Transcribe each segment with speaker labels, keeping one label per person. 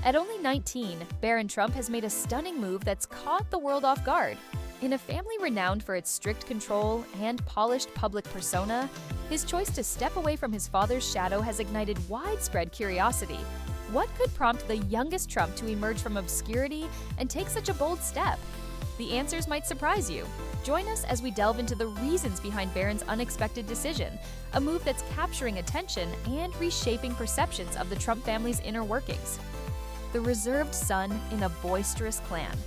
Speaker 1: At only 19, Barron Trump has made a stunning move that's caught the world off guard. In a family renowned for its strict control and polished public persona, his choice to step away from his father's shadow has ignited widespread curiosity. What could prompt the youngest Trump to emerge from obscurity and take such a bold step? The answers might surprise you. Join us as we delve into the reasons behind Barron's unexpected decision, a move that's capturing attention and reshaping perceptions of the Trump family's inner workings. The reserved son in a boisterous clan.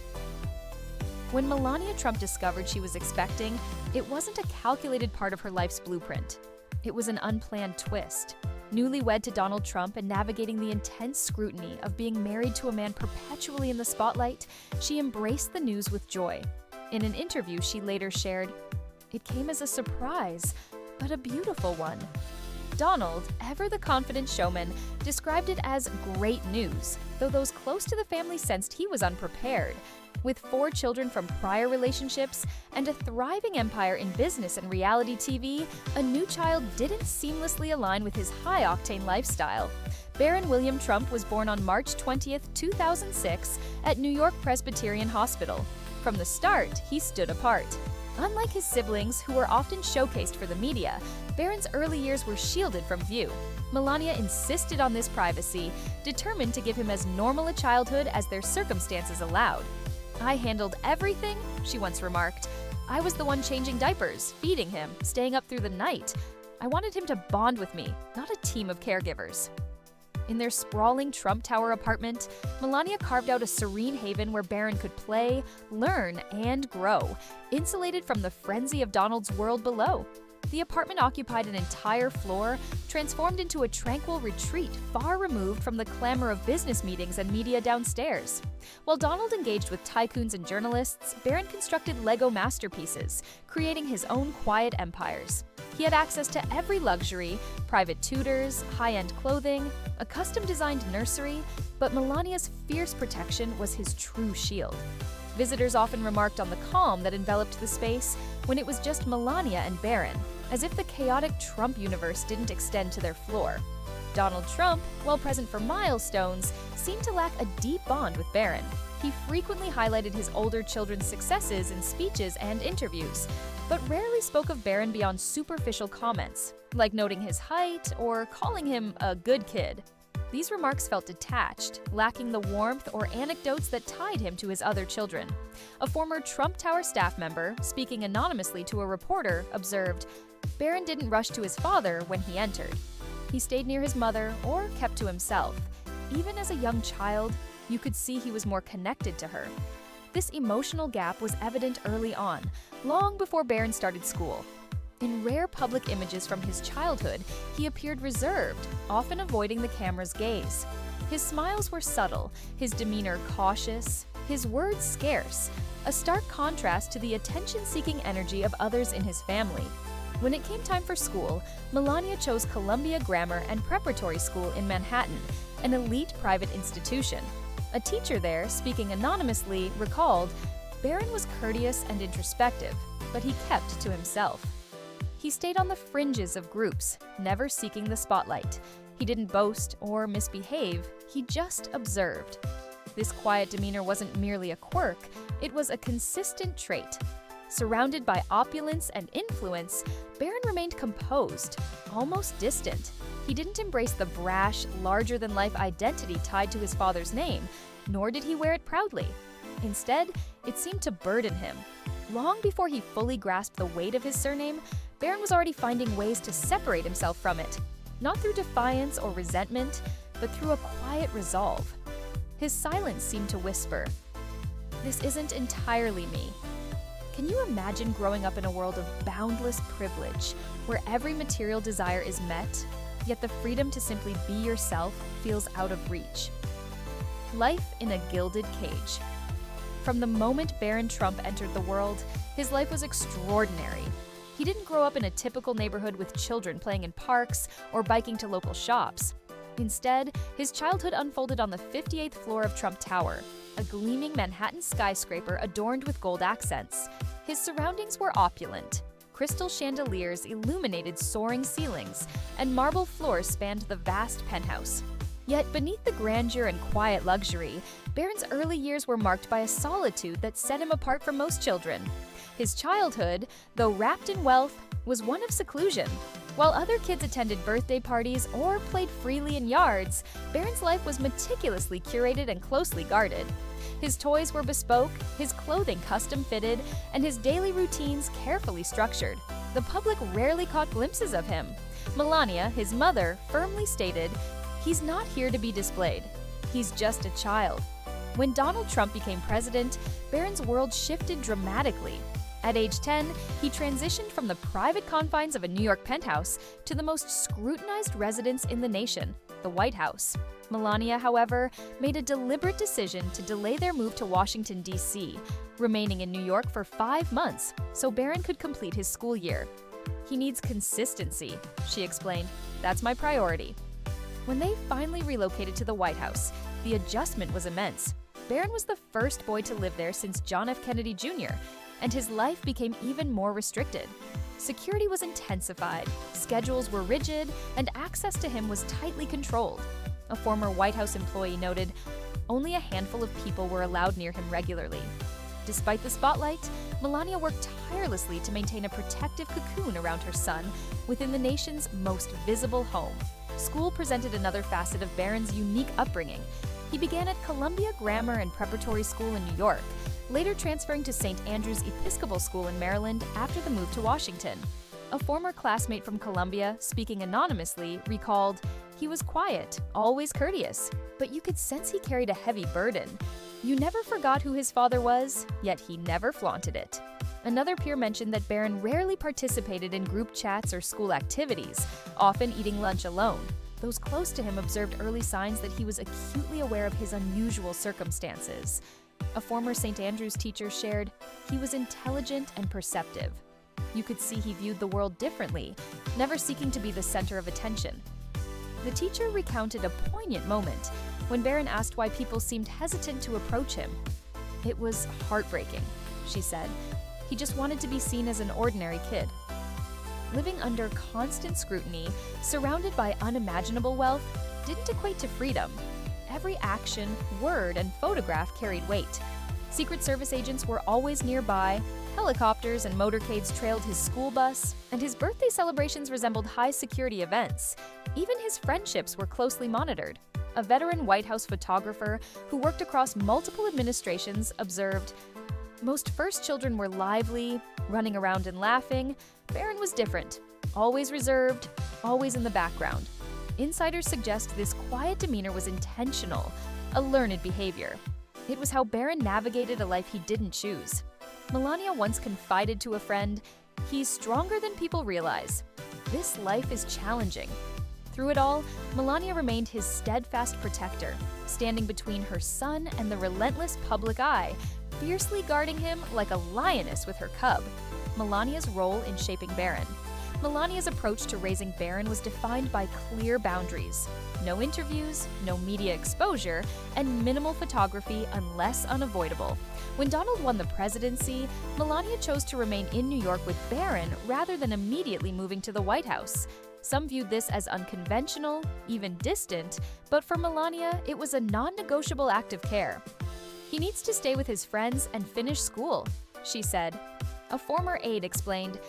Speaker 1: When Melania Trump discovered she was expecting, it wasn't a calculated part of her life's blueprint. It was an unplanned twist. Newlywed to Donald Trump and navigating the intense scrutiny of being married to a man perpetually in the spotlight, she embraced the news with joy. In an interview she later shared, "It came as a surprise, but a beautiful one." Donald, ever the confident showman, described it as great news, though those close to the family sensed he was unprepared. With 4 children from prior relationships and a thriving empire in business and reality TV, a new child didn't seamlessly align with his high-octane lifestyle. Barron William Trump was born on March 20, 2006, at New York Presbyterian Hospital. From the start, he stood apart. Unlike his siblings, who were often showcased for the media, Barron's early years were shielded from view. Melania insisted on this privacy, determined to give him as normal a childhood as their circumstances allowed. "I handled everything," she once remarked. "I was the one changing diapers, feeding him, staying up through the night. I wanted him to bond with me, not a team of caregivers." In their sprawling Trump Tower apartment, Melania carved out a serene haven where Barron could play, learn, and grow, insulated from the frenzy of Donald's world below. The apartment occupied an entire floor, transformed into a tranquil retreat far removed from the clamor of business meetings and media downstairs. While Donald engaged with tycoons and journalists, Barron constructed Lego masterpieces, creating his own quiet empires. He had access to every luxury, private tutors, high-end clothing, a custom-designed nursery, but Melania's fierce protection was his true shield. Visitors often remarked on the calm that enveloped the space when it was just Melania and Barron, as if the chaotic Trump universe didn't extend to their floor. Donald Trump, while present for milestones, seemed to lack a deep bond with Barron. He frequently highlighted his older children's successes in speeches and interviews, but rarely spoke of Barron beyond superficial comments, like noting his height or calling him a good kid. These remarks felt detached, lacking the warmth or anecdotes that tied him to his other children. A former Trump Tower staff member, speaking anonymously to a reporter, observed, "Barron didn't rush to his father when he entered. He stayed near his mother or kept to himself. Even as a young child, you could see he was more connected to her." This emotional gap was evident early on, long before Barron started school. In rare public images from his childhood, he appeared reserved, often avoiding the camera's gaze. His smiles were subtle, his demeanor cautious, his words scarce, a stark contrast to the attention-seeking energy of others in his family. When it came time for school, Melania chose Columbia Grammar and Preparatory School in Manhattan, an elite private institution. A teacher there, speaking anonymously, recalled, "Barron was courteous and introspective, but he kept to himself. He stayed on the fringes of groups, never seeking the spotlight. He didn't boast or misbehave, he just observed." This quiet demeanor wasn't merely a quirk, it was a consistent trait. Surrounded by opulence and influence, Barron remained composed, almost distant. He didn't embrace the brash, larger-than-life identity tied to his father's name, nor did he wear it proudly. Instead, it seemed to burden him. Long before he fully grasped the weight of his surname, Barron was already finding ways to separate himself from it, not through defiance or resentment, but through a quiet resolve. His silence seemed to whisper, "This isn't entirely me." Can you imagine growing up in a world of boundless privilege, where every material desire is met, yet the freedom to simply be yourself feels out of reach? Life in a gilded cage. From the moment Barron Trump entered the world, his life was extraordinary. He didn't grow up in a typical neighborhood with children playing in parks or biking to local shops. Instead, his childhood unfolded on the 58th floor of Trump Tower, a gleaming Manhattan skyscraper adorned with gold accents. His surroundings were opulent. Crystal chandeliers illuminated soaring ceilings, and marble floors spanned the vast penthouse. Yet beneath the grandeur and quiet luxury, Barron's early years were marked by a solitude that set him apart from most children. His childhood, though wrapped in wealth, was one of seclusion. While other kids attended birthday parties or played freely in yards, Barron's life was meticulously curated and closely guarded. His toys were bespoke, his clothing custom-fitted, and his daily routines carefully structured. The public rarely caught glimpses of him. Melania, his mother, firmly stated, "He's not here to be displayed. He's just a child." When Donald Trump became president, Barron's world shifted dramatically. At age 10, he transitioned from the private confines of a New York penthouse to the most scrutinized residence in the nation, the White House. Melania, however, made a deliberate decision to delay their move to Washington, D.C., remaining in New York for 5 months so Barron could complete his school year. "He needs consistency," she explained. "That's my priority." When they finally relocated to the White House, the adjustment was immense. Barron was the first boy to live there since John F. Kennedy Jr., and his life became even more restricted. Security was intensified, schedules were rigid, and access to him was tightly controlled. A former White House employee noted, "Only a handful of people were allowed near him regularly." Despite the spotlight, Melania worked tirelessly to maintain a protective cocoon around her son within the nation's most visible home. School presented another facet of Barron's unique upbringing. He began at Columbia Grammar and Preparatory School in New York, later transferring to St. Andrew's Episcopal School in Maryland after the move to Washington. A former classmate from Columbia, speaking anonymously, recalled, "He was quiet, always courteous, but you could sense he carried a heavy burden. You never forgot who his father was, yet he never flaunted it." Another peer mentioned that Barron rarely participated in group chats or school activities, often eating lunch alone. Those close to him observed early signs that he was acutely aware of his unusual circumstances. A former St. Andrews teacher shared, "He was intelligent and perceptive. You could see he viewed the world differently, never seeking to be the center of attention." The teacher recounted a poignant moment when Barron asked why people seemed hesitant to approach him. "It was heartbreaking," she said. "He just wanted to be seen as an ordinary kid." Living under constant scrutiny, surrounded by unimaginable wealth, didn't equate to freedom. Every action, word, and photograph carried weight. Secret Service agents were always nearby, helicopters and motorcades trailed his school bus, and his birthday celebrations resembled high-security events. Even his friendships were closely monitored. A veteran White House photographer who worked across multiple administrations observed, "Most first children were lively, running around and laughing. Barron was different, always reserved, always in the background." Insiders suggest this quiet demeanor was intentional, a learned behavior. It was how Barron navigated a life he didn't choose. Melania once confided to a friend, "He's stronger than people realize. This life is challenging." Through it all, Melania remained his steadfast protector, standing between her son and the relentless public eye, fiercely guarding him like a lioness with her cub. Melania's role in shaping Barron. Melania's approach to raising Barron was defined by clear boundaries. No interviews, no media exposure, and minimal photography unless unavoidable. When Donald won the presidency, Melania chose to remain in New York with Barron rather than immediately moving to the White House. Some viewed this as unconventional, even distant, but for Melania, it was a non-negotiable act of care. "He needs to stay with his friends and finish school," she said. A former aide explained,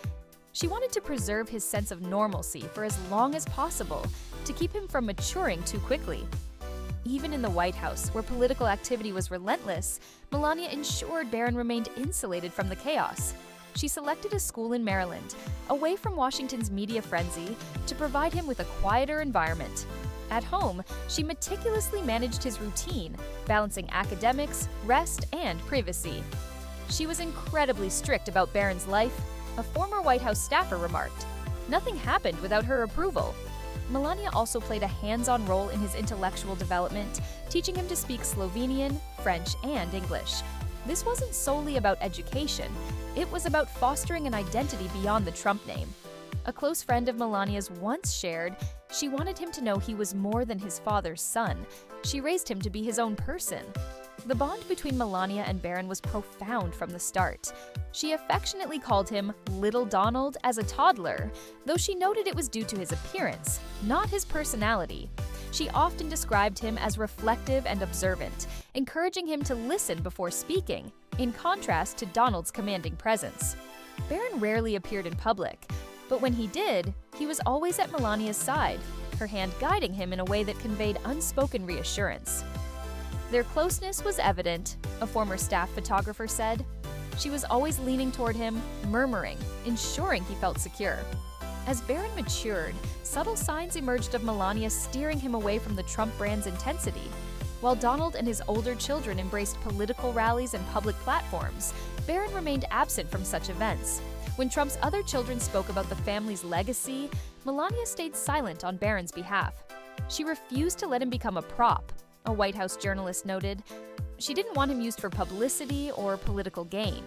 Speaker 1: "She wanted to preserve his sense of normalcy for as long as possible, to keep him from maturing too quickly." Even in the White House, where political activity was relentless, Melania ensured Barron remained insulated from the chaos. She selected a school in Maryland, away from Washington's media frenzy, to provide him with a quieter environment. At home, she meticulously managed his routine, balancing academics, rest, and privacy. She was incredibly strict about Barron's life, a former White House staffer remarked. Nothing happened without her approval. Melania also played a hands-on role in his intellectual development, teaching him to speak Slovenian, French, and English. This wasn't solely about education, it was about fostering an identity beyond the Trump name. A close friend of Melania's once shared, she wanted him to know he was more than his father's son. She raised him to be his own person. The bond between Melania and Barron was profound from the start. She affectionately called him Little Donald as a toddler, though she noted it was due to his appearance, not his personality. She often described him as reflective and observant, encouraging him to listen before speaking, in contrast to Donald's commanding presence. Barron rarely appeared in public, but when he did, he was always at Melania's side, her hand guiding him in a way that conveyed unspoken reassurance. Their closeness was evident, a former staff photographer said. She was always leaning toward him, murmuring, ensuring he felt secure. As Barron matured, subtle signs emerged of Melania steering him away from the Trump brand's intensity. While Donald and his older children embraced political rallies and public platforms, Barron remained absent from such events. When Trump's other children spoke about the family's legacy, Melania stayed silent on Barron's behalf. She refused to let him become a prop, a White House journalist noted. She didn't want him used for publicity or political gain.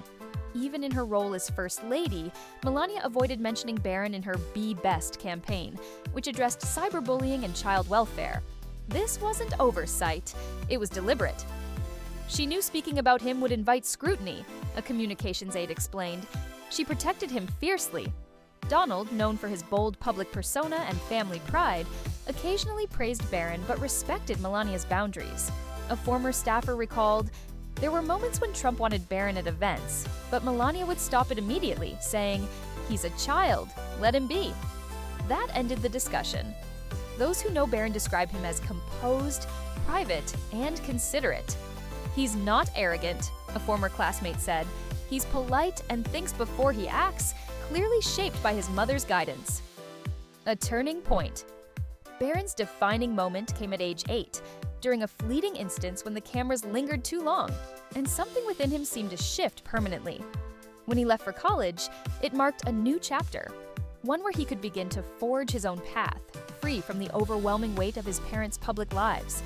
Speaker 1: Even in her role as First Lady, Melania avoided mentioning Barron in her Be Best campaign, which addressed cyberbullying and child welfare. This wasn't oversight, it was deliberate. She knew speaking about him would invite scrutiny, a communications aide explained. She protected him fiercely. Donald, known for his bold public persona and family pride, occasionally praised Barron but respected Melania's boundaries. A former staffer recalled, "There were moments when Trump wanted Barron at events, but Melania would stop it immediately, saying, 'He's a child, let him be.'" That ended the discussion. Those who know Barron describe him as composed, private, and considerate. "He's not arrogant," a former classmate said. "He's polite and thinks before he acts, clearly shaped by his mother's guidance." A turning point. Barron's defining moment came at age 8, during a fleeting instance when the cameras lingered too long, and something within him seemed to shift permanently. When he left for college, it marked a new chapter, one where he could begin to forge his own path, free from the overwhelming weight of his parents' public lives.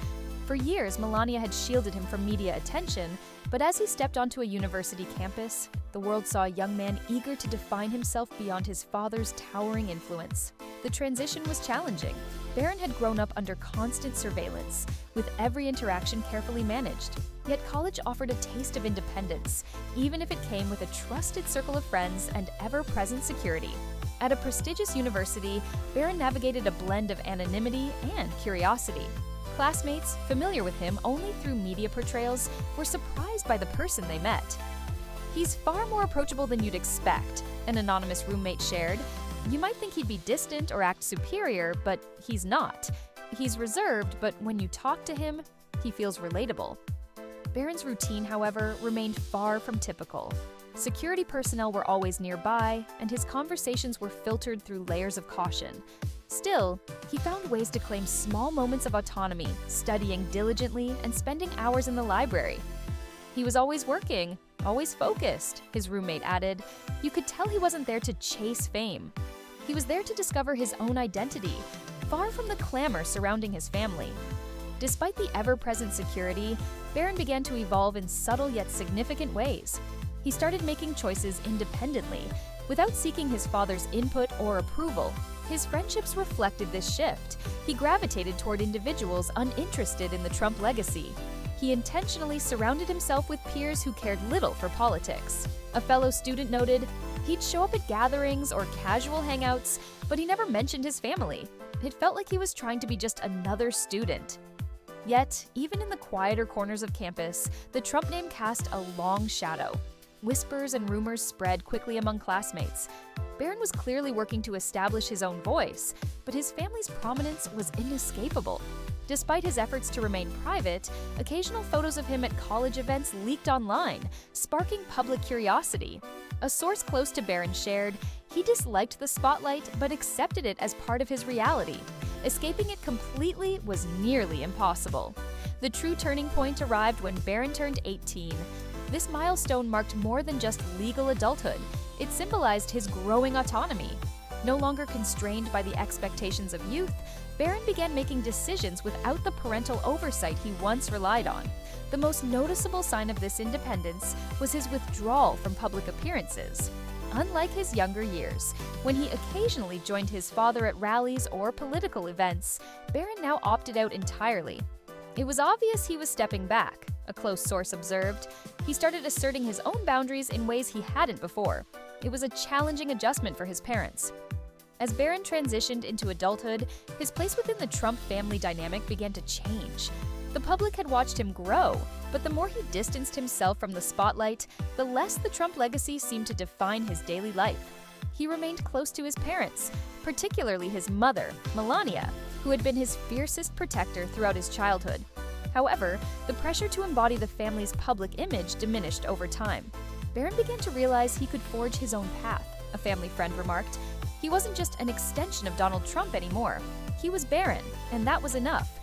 Speaker 1: For years, Melania had shielded him from media attention, but as he stepped onto a university campus, the world saw a young man eager to define himself beyond his father's towering influence. The transition was challenging. Barron had grown up under constant surveillance, with every interaction carefully managed. Yet college offered a taste of independence, even if it came with a trusted circle of friends and ever-present security. At a prestigious university, Barron navigated a blend of anonymity and curiosity. Classmates, familiar with him only through media portrayals, were surprised by the person they met. "He's far more approachable than you'd expect," an anonymous roommate shared. "You might think he'd be distant or act superior, but he's not. He's reserved, but when you talk to him, he feels relatable." Barron's routine, however, remained far from typical. Security personnel were always nearby, and his conversations were filtered through layers of caution. Still, he found ways to claim small moments of autonomy, studying diligently and spending hours in the library. "He was always working, always focused," his roommate added. "You could tell he wasn't there to chase fame. He was there to discover his own identity, far from the clamor surrounding his family." Despite the ever-present security, Barron began to evolve in subtle yet significant ways. He started making choices independently, without seeking his father's input or approval. His friendships reflected this shift. He gravitated toward individuals uninterested in the Trump legacy. He intentionally surrounded himself with peers who cared little for politics. A fellow student noted, "He'd show up at gatherings or casual hangouts, but he never mentioned his family. It felt like he was trying to be just another student." Yet, even in the quieter corners of campus, the Trump name cast a long shadow. Whispers and rumors spread quickly among classmates. Barron was clearly working to establish his own voice, but his family's prominence was inescapable. Despite his efforts to remain private, occasional photos of him at college events leaked online, sparking public curiosity. A source close to Barron shared, he disliked the spotlight but accepted it as part of his reality. Escaping it completely was nearly impossible. The true turning point arrived when Barron turned 18. This milestone marked more than just legal adulthood. It symbolized his growing autonomy. No longer constrained by the expectations of youth, Barron began making decisions without the parental oversight he once relied on. The most noticeable sign of this independence was his withdrawal from public appearances. Unlike his younger years, when he occasionally joined his father at rallies or political events, Barron now opted out entirely. It was obvious he was stepping back, a close source observed. He started asserting his own boundaries in ways he hadn't before. It was a challenging adjustment for his parents. As Barron transitioned into adulthood, his place within the Trump family dynamic began to change. The public had watched him grow, but the more he distanced himself from the spotlight, the less the Trump legacy seemed to define his daily life. He remained close to his parents, particularly his mother, Melania, who had been his fiercest protector throughout his childhood. However, the pressure to embody the family's public image diminished over time. Barron began to realize he could forge his own path, a family friend remarked. He wasn't just an extension of Donald Trump anymore. He was Barron, and that was enough.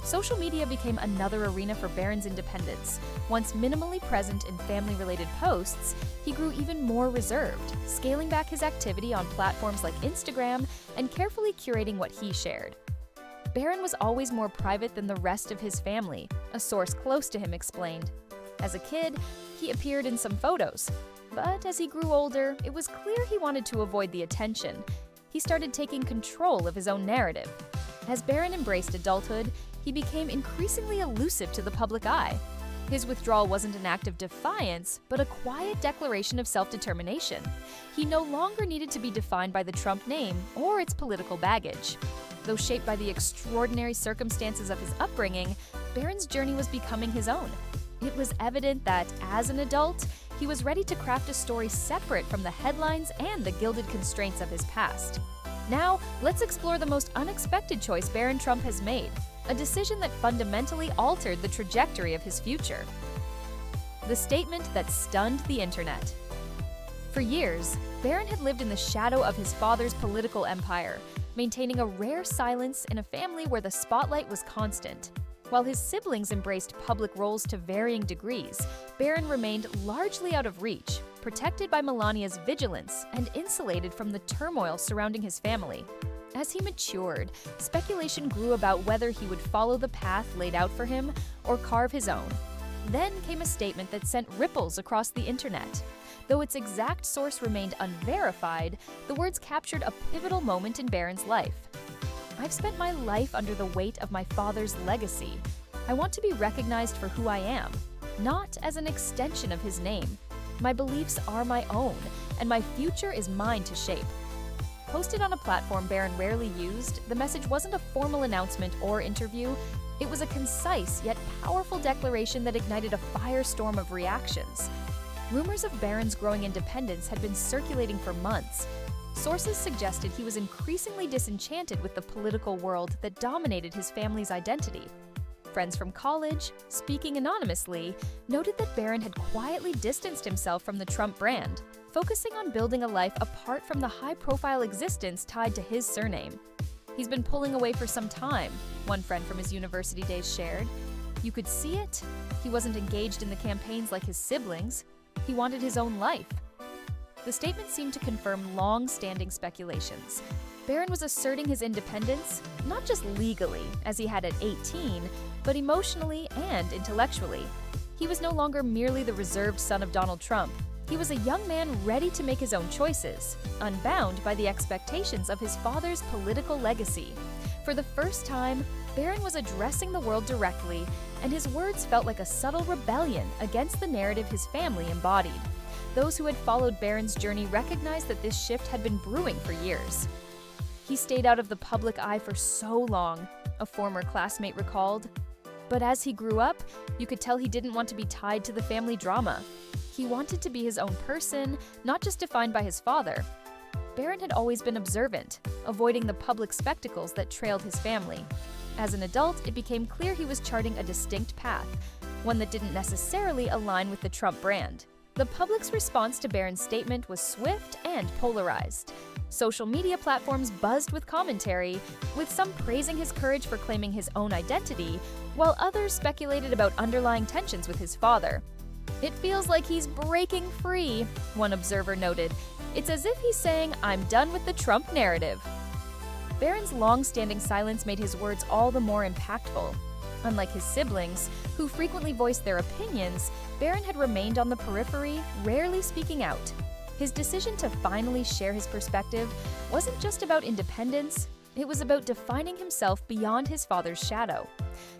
Speaker 1: Social media became another arena for Barron's independence. Once minimally present in family-related posts, he grew even more reserved, scaling back his activity on platforms like Instagram and carefully curating what he shared. Barron was always more private than the rest of his family, a source close to him explained. As a kid, he appeared in some photos, but as he grew older, it was clear he wanted to avoid the attention. He started taking control of his own narrative. As Barron embraced adulthood, he became increasingly elusive to the public eye. His withdrawal wasn't an act of defiance, but a quiet declaration of self-determination. He no longer needed to be defined by the Trump name or its political baggage. Though shaped by the extraordinary circumstances of his upbringing, Barron's journey was becoming his own. It was evident that, as an adult, he was ready to craft a story separate from the headlines and the gilded constraints of his past. Now, let's explore the most unexpected choice Barron Trump has made, a decision that fundamentally altered the trajectory of his future. The statement that stunned the internet. For years, Barron had lived in the shadow of his father's political empire, maintaining a rare silence in a family where the spotlight was constant. While his siblings embraced public roles to varying degrees, Barron remained largely out of reach, protected by Melania's vigilance and insulated from the turmoil surrounding his family. As he matured, speculation grew about whether he would follow the path laid out for him or carve his own. Then came a statement that sent ripples across the internet. Though its exact source remained unverified, the words captured a pivotal moment in Barron's life. "I've spent my life under the weight of my father's legacy. I want to be recognized for who I am, not as an extension of his name. My beliefs are my own, and my future is mine to shape." Posted on a platform Barron rarely used, the message wasn't a formal announcement or interview. It was a concise yet powerful declaration that ignited a firestorm of reactions. Rumors of Barron's growing independence had been circulating for months. Sources suggested he was increasingly disenchanted with the political world that dominated his family's identity. Friends from college, speaking anonymously, noted that Barron had quietly distanced himself from the Trump brand, focusing on building a life apart from the high-profile existence tied to his surname. "He's been pulling away for some time," one friend from his university days shared. "You could see it. He wasn't engaged in the campaigns like his siblings. He wanted his own life." The statement seemed to confirm long-standing speculations. Barron was asserting his independence, not just legally, as he had at 18, but emotionally and intellectually. He was no longer merely the reserved son of Donald Trump. He was a young man ready to make his own choices, unbound by the expectations of his father's political legacy. For the first time, Barron was addressing the world directly, and his words felt like a subtle rebellion against the narrative his family embodied. Those who had followed Barron's journey recognized that this shift had been brewing for years. "He stayed out of the public eye for so long," a former classmate recalled. But as he grew up, you could tell he didn't want to be tied to the family drama. He wanted to be his own person, not just defined by his father. Barron had always been observant, avoiding the public spectacles that trailed his family. As an adult, it became clear he was charting a distinct path, one that didn't necessarily align with the Trump brand. The public's response to Barron's statement was swift and polarized. Social media platforms buzzed with commentary, with some praising his courage for claiming his own identity, while others speculated about underlying tensions with his father. "It feels like he's breaking free," one observer noted. "It's as if he's saying, 'I'm done with the Trump narrative.'" Barron's long-standing silence made his words all the more impactful. Unlike his siblings, who frequently voiced their opinions, Barron had remained on the periphery, rarely speaking out. His decision to finally share his perspective wasn't just about independence, it was about defining himself beyond his father's shadow.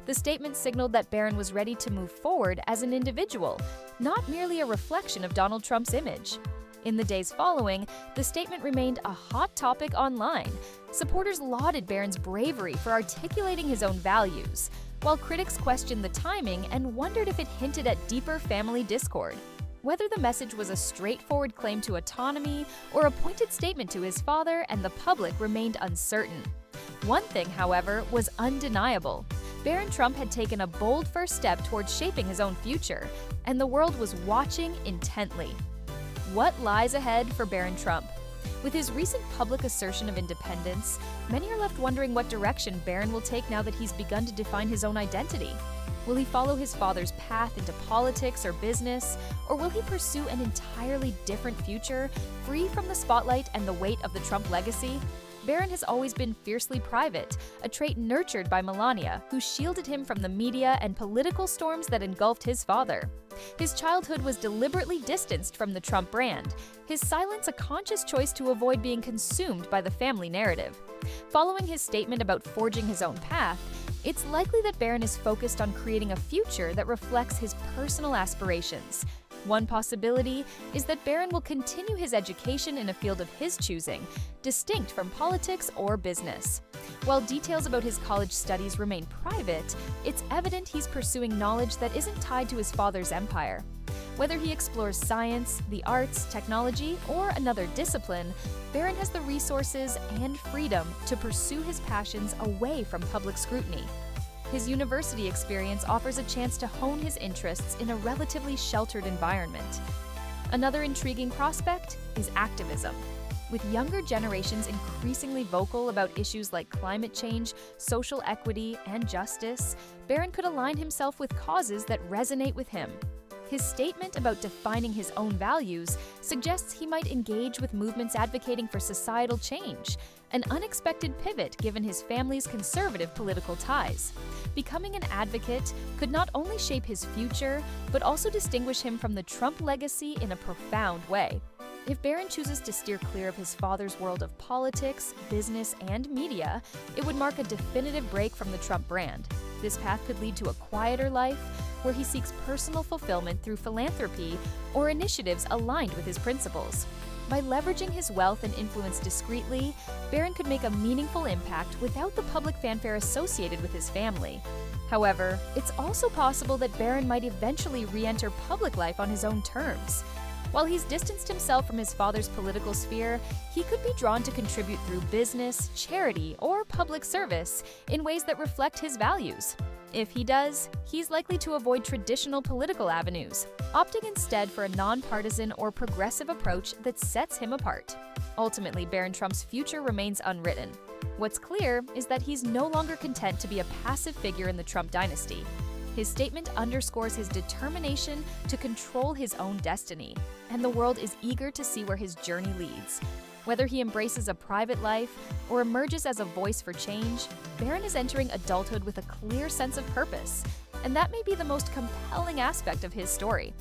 Speaker 1: The statement signaled that Barron was ready to move forward as an individual, not merely a reflection of Donald Trump's image. In the days following, the statement remained a hot topic online. Supporters lauded Barron's bravery for articulating his own values, while critics questioned the timing and wondered if it hinted at deeper family discord. Whether the message was a straightforward claim to autonomy or a pointed statement to his father and the public remained uncertain. One thing, however, was undeniable. Barron Trump had taken a bold first step towards shaping his own future, and the world was watching intently. What lies ahead for Barron Trump? With his recent public assertion of independence, many are left wondering what direction Barron will take now that he's begun to define his own identity. Will he follow his father's path into politics or business, or will he pursue an entirely different future, free from the spotlight and the weight of the Trump legacy? Barron has always been fiercely private, a trait nurtured by Melania, who shielded him from the media and political storms that engulfed his father. His childhood was deliberately distanced from the Trump brand, his silence a conscious choice to avoid being consumed by the family narrative. Following his statement about forging his own path, it's likely that Barron is focused on creating a future that reflects his personal aspirations. One possibility is that Barron will continue his education in a field of his choosing, distinct from politics or business. While details about his college studies remain private, it's evident he's pursuing knowledge that isn't tied to his father's empire. Whether he explores science, the arts, technology, or another discipline, Barron has the resources and freedom to pursue his passions away from public scrutiny. His university experience offers a chance to hone his interests in a relatively sheltered environment. Another intriguing prospect is activism. With younger generations increasingly vocal about issues like climate change, social equity, and justice, Barron could align himself with causes that resonate with him. His statement about defining his own values suggests he might engage with movements advocating for societal change, an unexpected pivot given his family's conservative political ties. Becoming an advocate could not only shape his future, but also distinguish him from the Trump legacy in a profound way. If Barron chooses to steer clear of his father's world of politics, business, and media, it would mark a definitive break from the Trump brand. This path could lead to a quieter life, where he seeks personal fulfillment through philanthropy or initiatives aligned with his principles. By leveraging his wealth and influence discreetly, Barron could make a meaningful impact without the public fanfare associated with his family. However, it's also possible that Barron might eventually re-enter public life on his own terms. While he's distanced himself from his father's political sphere, he could be drawn to contribute through business, charity, or public service in ways that reflect his values. If he does, he's likely to avoid traditional political avenues, opting instead for a nonpartisan or progressive approach that sets him apart. Ultimately, Barron Trump's future remains unwritten. What's clear is that he's no longer content to be a passive figure in the Trump dynasty. His statement underscores his determination to control his own destiny, and the world is eager to see where his journey leads. Whether he embraces a private life or emerges as a voice for change, Barron is entering adulthood with a clear sense of purpose, and that may be the most compelling aspect of his story.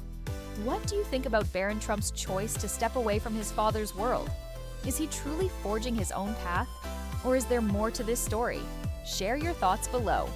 Speaker 1: What do you think about Barron Trump's choice to step away from his father's world? Is he truly forging his own path, or is there more to this story? Share your thoughts below.